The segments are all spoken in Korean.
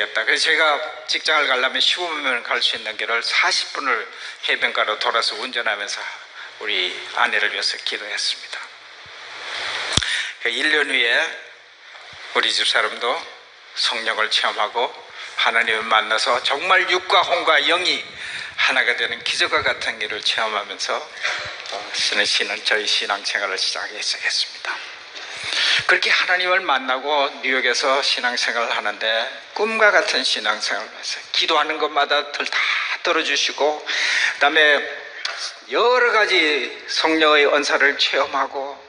되겠다. 그래서 제가 직장을 가려면 15분이면 갈 수 있는 길을 40분을 해변가로 돌아서 운전하면서 우리 아내를 위해서 기도했습니다. 1년 후에 우리 집사람도 성령을 체험하고 하나님을 만나서 정말 육과 혼과 영이 하나가 되는 기적과 같은 일을 체험하면서 저희 신앙생활을 시작했습니다. 그렇게 하나님을 만나고 뉴욕에서 신앙생활을 하는데 꿈과 같은 신앙생활을 했어요. 기도하는 것마다 다 들어주시고, 그 다음에 여러 가지 성령의 언사를 체험하고,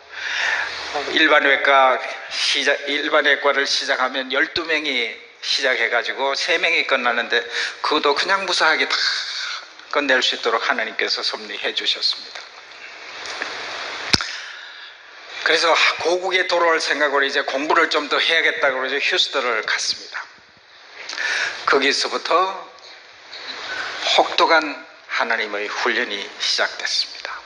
일반외과를 시작하면 12명이 시작해가지고 3명이 끝나는데 그것도 그냥 무사하게 다 끝낼 수 있도록 하나님께서 섭리해 주셨습니다. 그래서 고국에 돌아올 생각으로 이제 공부를 좀 더 해야겠다고 그래서 휴스턴을 갔습니다. 거기서부터 혹독한 하나님의 훈련이 시작됐습니다.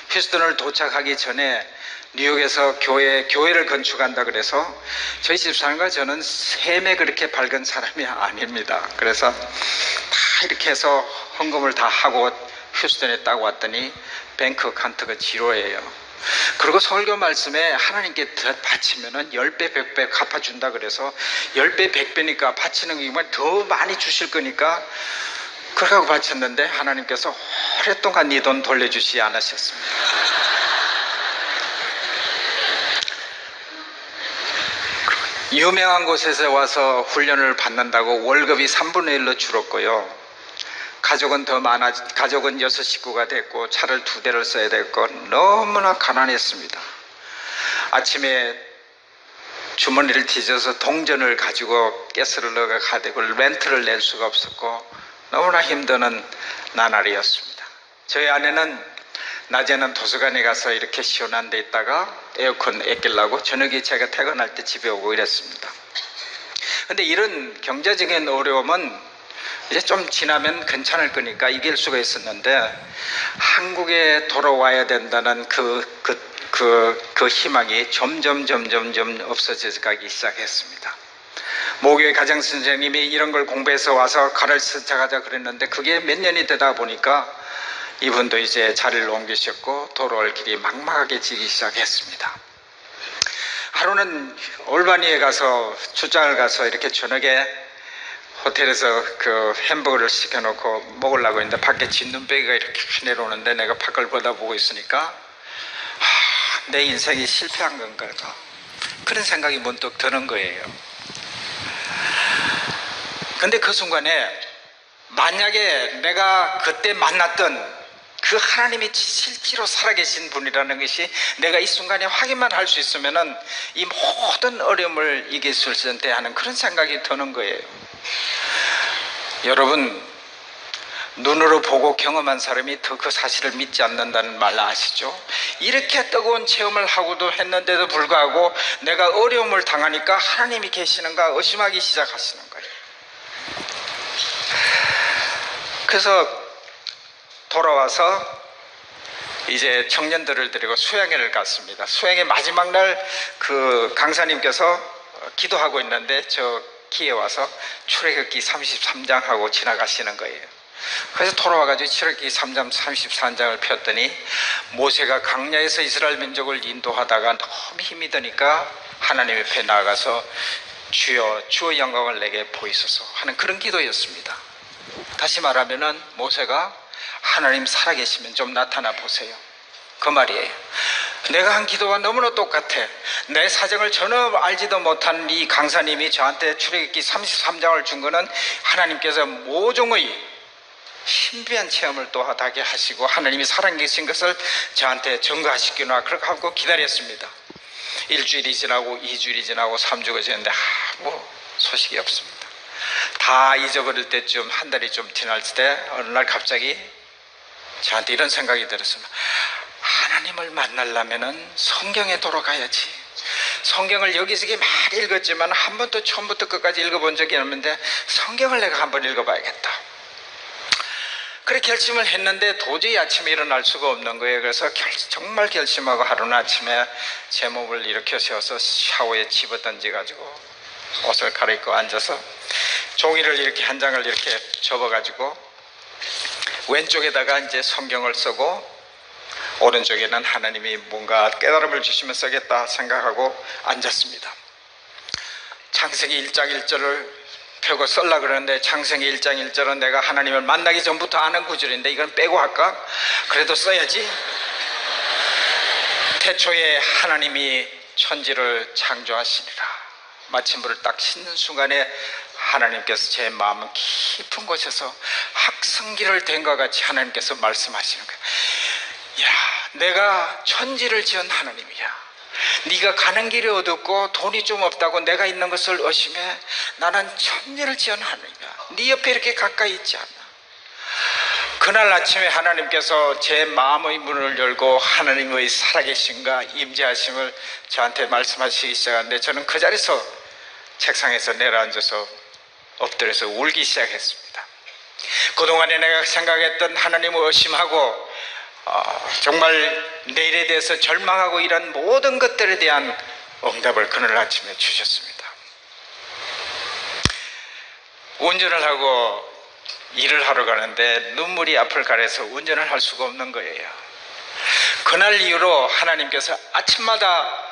휴스턴을 도착하기 전에 뉴욕에서 교회를 건축한다 그래서 저희 집사람과 저는 셈에 그렇게 밝은 사람이 아닙니다. 그래서 다 이렇게 해서 헌금을 다 하고 휴스턴에 딱 왔더니 뱅크 어카운트가 지로예요. 그리고 설교 말씀에 하나님께 바치면은 10배 100배 갚아준다 그래서 10배 100배니까 바치는 거면 더 많이 주실 거니까 그러고 바쳤는데 하나님께서 오랫동안 네 돈 돌려주지 않으셨습니다. 유명한 곳에서 와서 훈련을 받는다고 월급이 3분의 1로 줄었고요. 가족은 가족은 6식구가 됐고 차를 2대를 써야 됐고 너무나 가난했습니다. 아침에 주머니를 뒤져서 동전을 가지고 가스를 넣어가 가되고 렌트를 낼 수가 없었고 너무나 힘드는 나날이었습니다. 저희 아내는 낮에는 도서관에 가서 이렇게 시원한 데 있다가 에어컨 아끼려고 저녁에 제가 퇴근할 때 집에 오고 이랬습니다. 근데 이런 경제적인 어려움은 이제 좀 지나면 괜찮을 거니까 이길 수가 있었는데 한국에 돌아와야 된다는 그 희망이 점점 없어져 가기 시작했습니다. 모교의 가정선생님이 이런 걸 공부해서 와서 가르쳐가자 그랬는데 그게 몇 년이 되다 보니까 이분도 이제 자리를 옮기셨고 돌아올 길이 막막하게 지기 시작했습니다. 하루는 올바니에 가서 출장을 가서 이렇게 저녁에 호텔에서 그 햄버거를 시켜놓고 먹으려고 했는데 밖에 진눈배기가 이렇게 내려오는데 내가 밖을 보다보고 있으니까 내 인생이 실패한 건가 그런 생각이 문득 드는 거예요. 근데 그 순간에 만약에 내가 그때 만났던 그 하나님이 실제로 살아계신 분이라는 것이 내가 이 순간에 확인만 할 수 있으면은 이 모든 어려움을 이길 수 있을 때 하는 그런 생각이 드는 거예요. 여러분, 눈으로 보고 경험한 사람이 더 그 사실을 믿지 않는다는 말 아시죠? 이렇게 뜨거운 체험을 하고도 했는데도 불구하고 내가 어려움을 당하니까 하나님이 계시는가 의심하기 시작하시는 거예요. 그래서 돌아와서 이제 청년들을 데리고 수양회를 갔습니다. 수양회 마지막 날 그 강사님께서 기도하고 있는데 저 기에 와서 출애굽기 33장 하고 지나가시는 거예요. 그래서 돌아와가지고 출애굽기 3장 33장을 폈더니 모세가 광야에서 이스라엘 민족을 인도하다가 너무 힘이 드니까 하나님 옆에 나아가서 주여 주의 영광을 내게 보이소서 하는 그런 기도였습니다. 다시 말하면은 모세가 하나님 살아계시면 좀 나타나 보세요 그 말이에요. 내가 한 기도와 너무나 똑같아. 내 사정을 전혀 알지도 못한 이 강사님이 저한테 출애굽기 33장을 준 거는 하나님께서 모종의 신비한 체험을 또 하게 하시고 하나님이 살아계신 것을 저한테 증거하시기나 그렇게 하고 기다렸습니다. 일주일이 지나고 2주일이 지나고 3주가 지났는데 아무 소식이 없습니다. 다 잊어버릴 때쯤 한 달이 좀 지날 때 어느 날 갑자기 저한테 이런 생각이 들었습니다. 하나님을 만나려면은 성경에 돌아가야지. 성경을 여기저기 많이 읽었지만 한 번도 처음부터 끝까지 읽어본 적이 없는데 성경을 내가 한번 읽어봐야겠다. 그렇게 결심을 했는데 도저히 아침에 일어날 수가 없는 거예요. 그래서 정말 결심하고 하루는 아침에 제 몸을 일으켜 세워서 샤워에 집어던져 가지고 옷을 갈아입고 앉아서 종이를 이렇게 한 장을 이렇게 접어가지고 왼쪽에다가 이제 성경을 쓰고 오른쪽에는 하나님이 뭔가 깨달음을 주시면 쓰겠다 생각하고 앉았습니다. 창세기 1장 1절을 펴고 쓰려고 그러는데 창세기 1장 1절은 내가 하나님을 만나기 전부터 아는 구절인데 이건 빼고 할까? 그래도 써야지. 태초에 하나님이 천지를 창조하시니라. 마침물을 딱 씻는 순간에 하나님께서 제 마음 깊은 곳에서 학성기를 댄 것 같이 하나님께서 말씀하시는 거예요. 야, 내가 천지를 지은 하나님이야. 네가 가는 길이 어둡고 돈이 좀 없다고 내가 있는 것을 의심해. 나는 천지를 지은 하나님이야. 네 옆에 이렇게 가까이 있지 않나. 그날 아침에 하나님께서 제 마음의 문을 열고 하나님의 살아계심과 임재하심을 저한테 말씀하시기 시작하는데 저는 그 자리에서 책상에서 내려앉아서 엎드려서 울기 시작했습니다. 그동안에 내가 생각했던 하나님을 의심하고 정말 내일에 대해서 절망하고 이런 모든 것들에 대한 응답을 그날 아침에 주셨습니다. 운전을 하고 일을 하러 가는데 눈물이 앞을 가려서 운전을 할 수가 없는 거예요. 그날 이후로 하나님께서 아침마다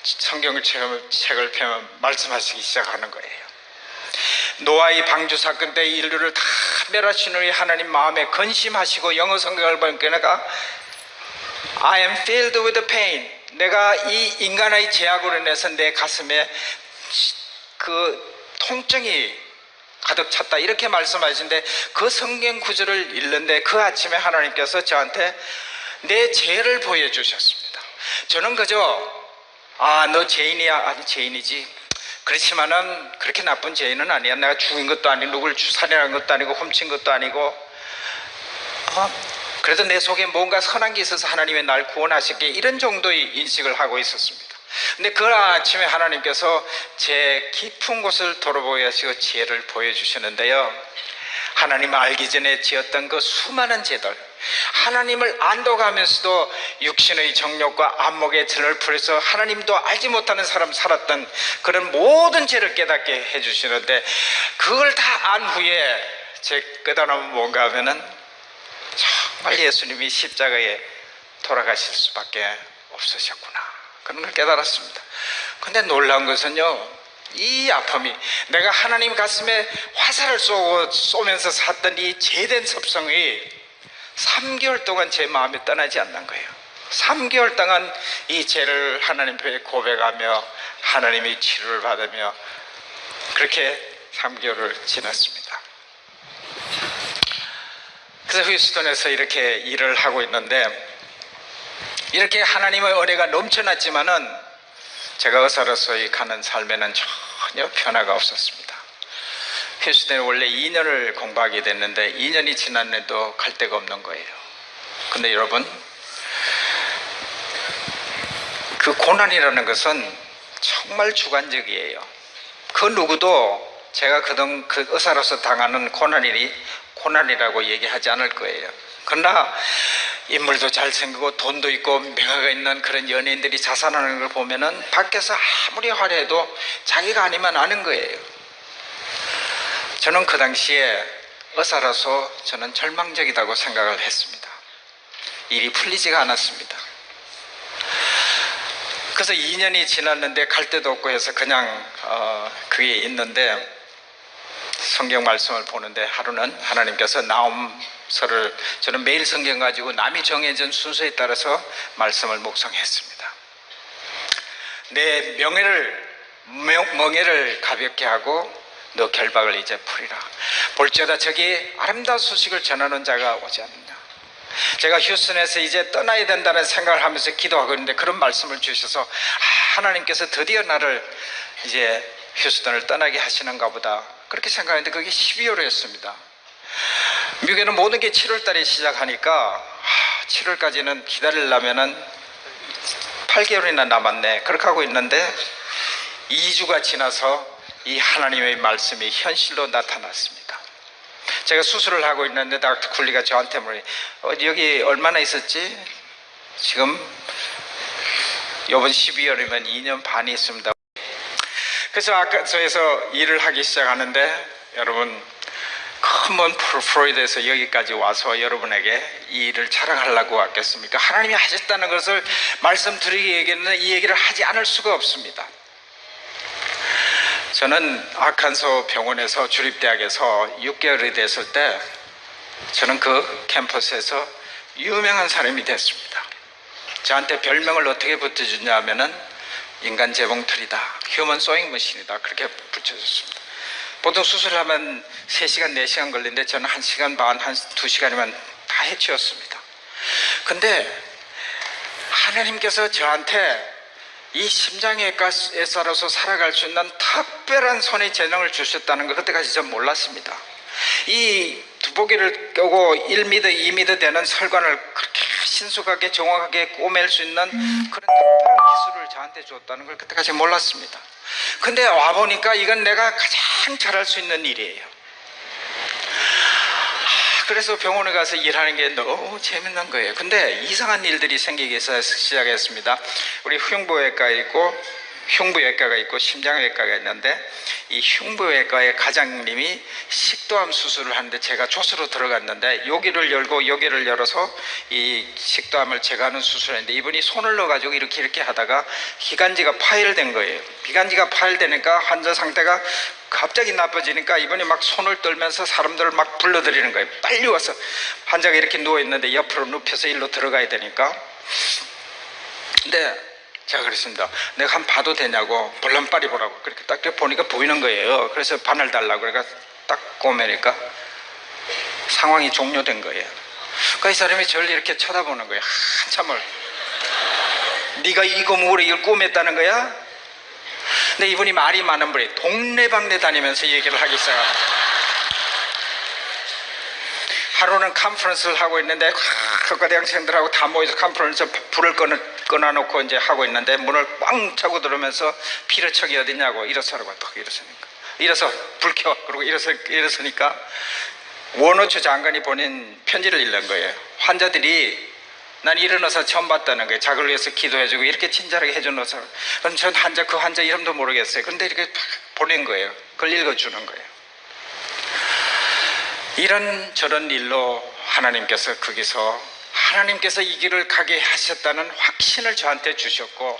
성경을 책을 펴면 말씀하시기 시작하는 거예요. 노아의 방주 사건 때 인류를 다 멸하신 후에 하나님 마음에 근심하시고 영어 성경을 보니까 I am filled with pain. 내가 이 인간의 죄악으로 인해서 내 가슴에 그 통증이 가득 찼다 이렇게 말씀하시는데 그 성경 구절을 읽는데 그 아침에 하나님께서 저한테 내 죄를 보여주셨습니다. 저는 그저 너 죄인이야. 아니 죄인이지. 그렇지만은 그렇게 나쁜 죄인은 아니야. 내가 죽인 것도 아니고 누굴 살인한 것도 아니고 훔친 것도 아니고 그래도 내 속에 뭔가 선한 게 있어서 하나님이 날 구원하셨기에 이런 정도의 인식을 하고 있었습니다. 근데 그 아침에 하나님께서 제 깊은 곳을 돌아보시고 죄를 보여주시는데요, 하나님 알기 전에 지었던 그 수많은 죄들, 하나님을 안독하면서도 육신의 정욕과 안목의 틀을 풀어서 하나님도 알지 못하는 사람 살았던 그런 모든 죄를 깨닫게 해주시는데, 그걸 다 안 후에 제 깨달음은 뭔가 하면은 정말 예수님이 십자가에 돌아가실 수밖에 없으셨구나, 그런 걸 깨달았습니다. 근데 놀라운 것은요, 이 아픔이 내가 하나님 가슴에 화살을 쏘면서 샀던 이 죄된 섭성이 3개월 동안 제 마음에 떠나지 않는 거예요. 3개월 동안 이 죄를 하나님 앞에 고백하며 하나님의 치료를 받으며 그렇게 3개월을 지났습니다. 그래서 휴스턴에서 이렇게 일을 하고 있는데, 이렇게 하나님의 은혜가 넘쳐났지만은 제가 의사로서의 가는 삶에는 전혀 변화가 없었습니다. 휴스턴에 원래 2년을 공부하게 됐는데 2년이 지났는데도 갈 데가 없는 거예요. 근데 여러분, 그 고난이라는 것은 정말 주관적이에요. 그 누구도 제가 그동안 그 의사로서 당하는 고난이라고 얘기하지 않을 거예요. 그러나 인물도 잘생기고 돈도 있고 명예가 있는 그런 연예인들이 자살하는 걸 보면은 밖에서 아무리 화려해도 자기가 아니면 아는 거예요. 저는 그 당시에 의사로서 저는 절망적이라고 생각을 했습니다. 일이 풀리지가 않았습니다. 그래서 2년이 지났는데 갈 데도 없고 해서 그냥 그게 있는데, 성경 말씀을 보는데 하루는 하나님께서 나홈서를, 저는 매일 성경 가지고 남이 정해진 순서에 따라서 말씀을 묵상했습니다. 내 멍에를 가볍게 하고 너 결박을 이제 풀이라. 볼지어다 저기 아름다운 소식을 전하는 자가 오지 않느냐. 제가 휴스턴에서 이제 떠나야 된다는 생각을 하면서 기도하고 있는데 그런 말씀을 주셔서 하나님께서 드디어 나를 이제 휴스턴을 떠나게 하시는가 보다, 그렇게 생각했는데 그게 12월이었습니다. 미국에는 모든 게 7월 달에 시작하니까 7월까지는 기다리려면은 8개월이나 남았네, 그렇게 하고 있는데 2주가 지나서 이 하나님의 말씀이 현실로 나타났습니다. 제가 수술을 하고 있는데 닥터 쿨리가 저한테 물어요. 여기 얼마나 있었지? 지금 이번 12월이면 2년 반이 있습니다. 그래서 아까 저에서 일을 하기 시작하는데 여러분, 큰 프로이드에서 여기까지 와서 여러분에게 이 일을 자랑하려고 왔겠습니까? 하나님이 하셨다는 것을 말씀드리기에는 이 얘기를 하지 않을 수가 없습니다. 저는 아칸소 병원에서 주립대학에서 6개월이 됐을 때 저는 그 캠퍼스에서 유명한 사람이 됐습니다. 저한테 별명을 어떻게 붙여주냐 하면은 인간 재봉틀이다, 휴먼 소잉 머신이다, 그렇게 붙여줬습니다. 보통 수술하면 3시간, 4시간 걸리는데 저는 1시간 반, 2시간이면 다 해치웠습니다. 근데 하나님께서 저한테 이 심장외과에서로서 살아갈 수 있는 특별한 손의 재능을 주셨다는 걸 그때까지 전 몰랐습니다. 이 두보기를 껴고 1m, 2m 되는 설관을 그렇게 신속하게 정확하게 꼬맬 수 있는 그런 특별한 기술을 저한테 줬다는 걸 그때까지 몰랐습니다. 근데 와보니까 이건 내가 가장 잘할 수 있는 일이에요. 그래서 병원에 가서 일하는 게 너무 재밌는 거예요. 근데 이상한 일들이 생기기 시작했습니다. 우리 흉부외과가 있고 흉부외과가 있고 심장외과가 있는데 이 흉부외과의 과장님이 식도암 수술을 하는데 제가 조수로 들어갔는데 여기를 열고 여기를 열어서 이 식도암을 제거하는 수술을 했는데 이분이 손을 넣어가지고 이렇게 하다가 기관지가 파열된 거예요. 기관지가 파열되니까 환자 상태가 갑자기 나빠지니까 이분이 막 손을 떨면서 사람들을 막 불러들이는 거예요. 빨리 와서, 환자가 이렇게 누워있는데 옆으로 눕혀서 일로 들어가야 되니까. 근데 제가 그랬습니다. 내가 한번 봐도 되냐고, 벌렁빨리 보라고. 그렇게 딱 보니까 보이는 거예요. 그래서 바늘 달라고 그러니까 딱 꼬매니까 상황이 종료된 거예요. 그러니까 이 사람이 저를 이렇게 쳐다보는 거예요. 한참을. 네가 이거 뭐래 이걸 꼬맸다는 거야? 근데 이분이 말이 많은 분이 동네방네 다니면서 얘기를 하기 시작합니다. 하루는 컨퍼런스를 하고 있는데 학과대학생들하고 다 모여서 컨퍼런스 불을 꺼놔놓고 이제 하고 있는데 문을 꽝 차고 들어오면서 피로청이 어디냐고 일어서라고 딱 일어서니까 일어서 불 켜. 그리고 일어서니까 원호초 장관이 보낸 편지를 읽는 거예요. 환자들이 난 이런 의사 처음 봤다는 거예요. 자기를 위해서 기도해주고 이렇게 친절하게 해준 의사. 그럼 전 그 환자 이름도 모르겠어요. 근데 이렇게 보낸 거예요. 그걸 읽어주는 거예요. 이런 저런 일로 하나님께서 거기서 하나님께서 이 길을 가게 하셨다는 확신을 저한테 주셨고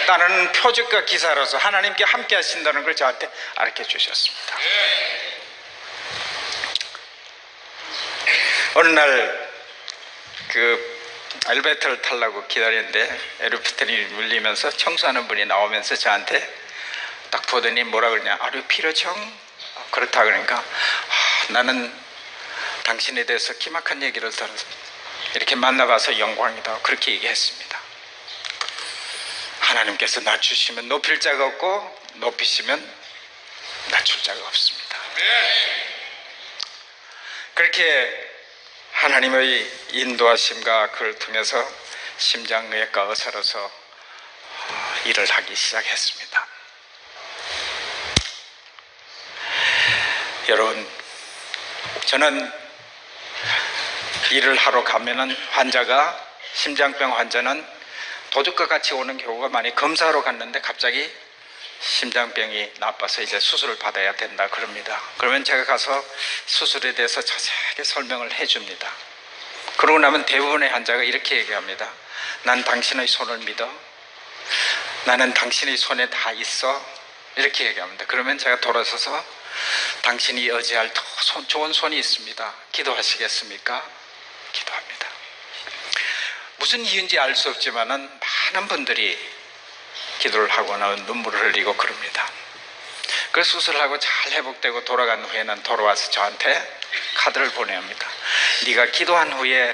다른 표적과 기사로서 하나님께 함께 하신다는 걸 저한테 알려 주셨습니다. 어느 날 그 엘리베이터를 타려고 기다리는데 엘리베이터를 물리면서 청소하는 분이 나오면서 저한테 딱 보더니 뭐라 그러냐, 아류 피로청? 그렇다 그러니까 나는 당신에 대해서 기막한 얘기를 들어서 이렇게 만나봐서 영광이다, 그렇게 얘기했습니다. 하나님께서 낮추시면 높일 자가 없고 높이시면 낮출 자가 없습니다. 그렇게 하나님의 인도하심과 그를 통해서 심장의학과 의사로서 일을 하기 시작했습니다. 여러분, 저는 일을 하러 가면은 환자가, 심장병 환자는 도둑과 같이 오는 경우가 많이, 검사하러 갔는데 갑자기 심장병이 나빠서 이제 수술을 받아야 된다 그럽니다. 그러면 제가 가서 수술에 대해서 자세하게 설명을 해줍니다. 그러고 나면 대부분의 환자가 이렇게 얘기합니다. 난 당신의 손을 믿어. 나는 당신의 손에 다 있어. 이렇게 얘기합니다. 그러면 제가 돌아서서 당신이 의지할 더 좋은 손이 있습니다. 기도하시겠습니까? 기도합니다. 무슨 이유인지 알 수 없지만은 많은 분들이 기도를 하거나 눈물을 흘리고 그럽니다. 그래서 수술을 하고 잘 회복되고 돌아간 후에는 돌아와서 저한테 카드를 보내옵니다. 네가 기도한 후에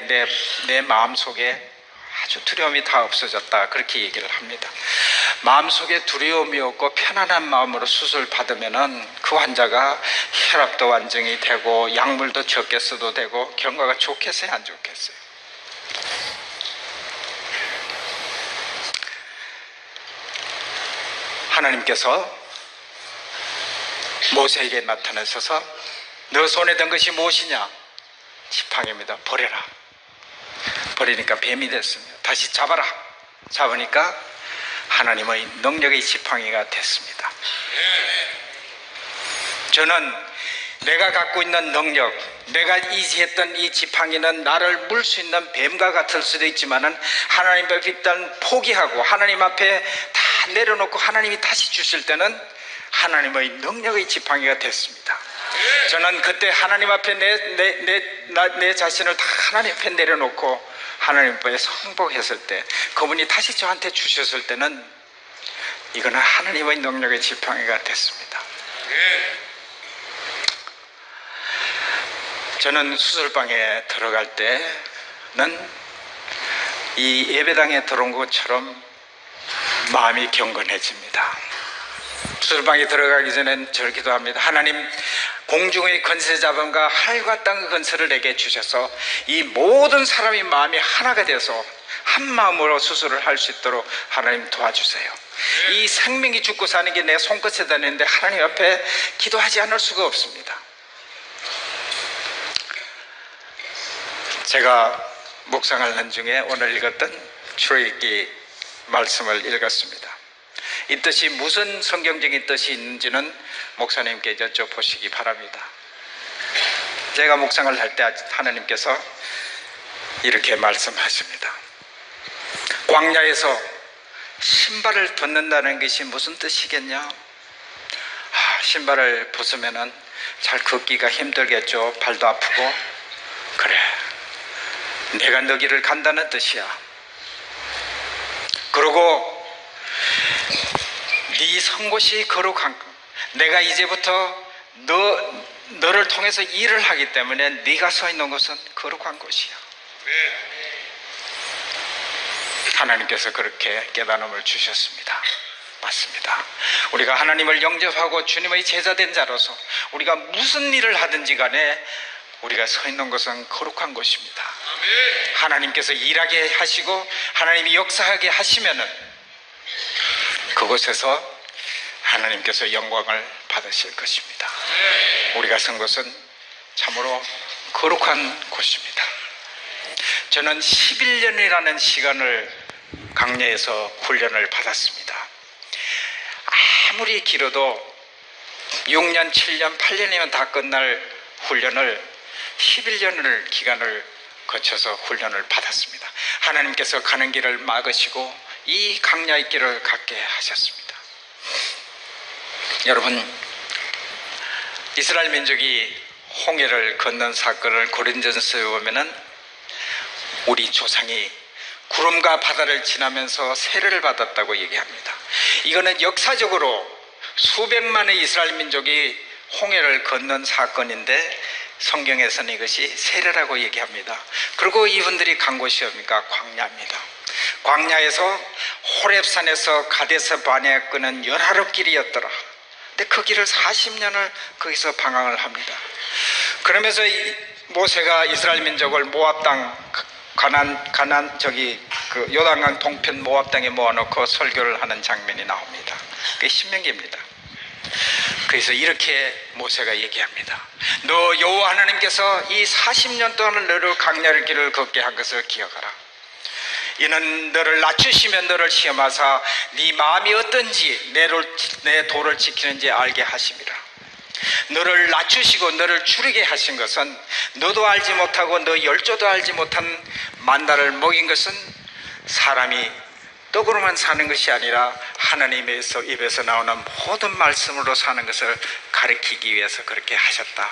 내 마음속에 아주 두려움이 다 없어졌다, 그렇게 얘기를 합니다. 마음속에 두려움이 없고 편안한 마음으로 수술 받으면은 그 환자가 혈압도 안정이 되고 약물도 적게 써도 되고 경과가 좋겠어요, 안 좋겠어요? 하나님께서 모세에게 나타나셔서 너 손에 든 것이 무엇이냐? 지팡이입니다. 버려라. 버리니까 뱀이 됐습니다. 다시 잡아라. 잡으니까 하나님의 능력의 지팡이가 됐습니다. 저는 내가 갖고 있는 능력, 내가 의지했던 이 지팡이는 나를 물 수 있는 뱀과 같을 수도 있지만은 하나님 앞에 일단 포기하고 하나님 앞에 다 내려놓고 하나님이 다시 주실 때는 하나님의 능력의 지팡이가 됐습니다. 저는 그때 하나님 앞에 내 자신을 다 하나님 앞에 내려놓고 하나님 앞에 성복했을 때, 그분이 다시 저한테 주셨을 때는 이거는 하나님의 능력의 지팡이가 됐습니다. 저는 수술방에 들어갈 때는 이 예배당에 들어온 것처럼 마음이 경건해집니다. 수술방에 들어가기 전엔 저를 기도합니다. 하나님, 공중의 권세 잡음과 하늘과 땅의 권세를 내게 주셔서 이 모든 사람의 마음이 하나가 돼서 한 마음으로 수술을 할 수 있도록 하나님 도와주세요. 이 생명이 죽고 사는 게 내 손끝에 다니는데 하나님 앞에 기도하지 않을 수가 없습니다. 제가 묵상하는 중에 오늘 읽었던 출애굽기 말씀을 읽었습니다. 이 뜻이 무슨 성경적인 뜻이 있는지는 목사님께 여쭤보시기 바랍니다. 제가 묵상을 할 때 하나님께서 이렇게 말씀하십니다. 광야에서 신발을 벗는다는 것이 무슨 뜻이겠냐? 신발을 벗으면 잘 걷기가 힘들겠죠. 발도 아프고. 그래, 내가 너기를 간다는 뜻이야. 그리고 네 선곳이 거룩한 것, 내가 이제부터 너를 통해서 일을 하기 때문에 네가 서 있는 곳은 거룩한 곳이야. 하나님께서 그렇게 깨달음을 주셨습니다. 맞습니다. 우리가 하나님을 영접하고 주님의 제자된 자로서 우리가 무슨 일을 하든지 간에 우리가 서 있는 것은 거룩한 곳입니다. 하나님께서 일하게 하시고 하나님이 역사하게 하시면은 그곳에서 하나님께서 영광을 받으실 것입니다. 우리가 선 곳은 참으로 거룩한 곳입니다. 저는 11년이라는 시간을 강야에서 훈련을 받았습니다. 아무리 길어도 6년, 7년, 8년이면 다 끝날 훈련을 11년을 기간을 거쳐서 훈련을 받았습니다. 하나님께서 가는 길을 막으시고 이 강야의 길을 갖게 하셨습니다. 여러분, 이스라엘 민족이 홍해를 건넌 사건을 고린전서에 보면은 우리 조상이 구름과 바다를 지나면서 세례를 받았다고 얘기합니다. 이거는 역사적으로 수백만의 이스라엘 민족이 홍해를 건넌 사건인데 성경에서는 이것이 세례라고 얘기합니다. 그리고 이분들이 간 곳이 뭡니까? 광야입니다. 광야에서 호렙산에서 가데스 바네에 끄는 열하루 길이었더라. 근데 그 길을 40년을 거기서 방황을 합니다. 그러면서 모세가 이스라엘 민족을 모압 땅 가난 그 요단강 동편 모압 땅에 모아놓고 설교를 하는 장면이 나옵니다. 그게 신명기입니다. 그래서 이렇게 모세가 얘기합니다. 너 여호와 하나님께서 이 40년 동안 너를 광야의 길을 걷게 한 것을 기억하라. 이는 너를 낮추시면 너를 시험하사 네 마음이 어떤지 내 도를 지키는지 알게 하심이라. 너를 낮추시고 너를 줄이게 하신 것은 너도 알지 못하고 너 열조도 알지 못한 만나를 먹인 것은 사람이 떡으로만 사는 것이 아니라 하나님의 입에서 나오는 모든 말씀으로 사는 것을 가르치기 위해서 그렇게 하셨다.